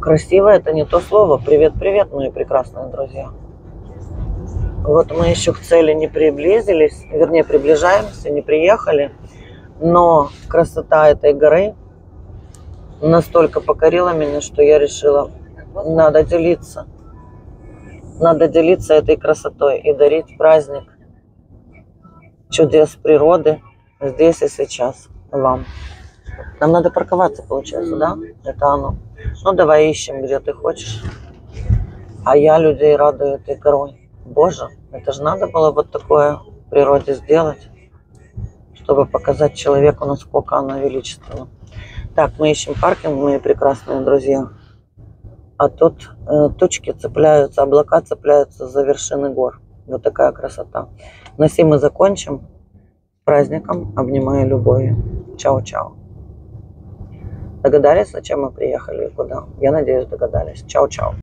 Красиво — это не то слово. Привет-привет, мои прекрасные друзья. Вот мы еще к цели не приблизились, вернее, приближаемся, не приехали. Но красота этой горы настолько покорила меня, что я решила, надо делиться. Надо делиться этой красотой и дарить праздник чудес природы здесь и сейчас вам. Нам надо парковаться, получается, да? Это оно. Ну, давай ищем, где ты хочешь. А я людей радую этой горой. Боже, это же надо было вот такое в природе сделать, чтобы показать человеку, насколько она величественна. Так, мы ищем паркинг, мои прекрасные друзья. А тут тучки цепляются, облака цепляются за вершины гор. Вот такая красота. На сим мы закончим. С праздником, обнимаю любовью. Чао-чао. Догадались, зачем мы приехали и куда? Я надеюсь, догадались. Чао-чао.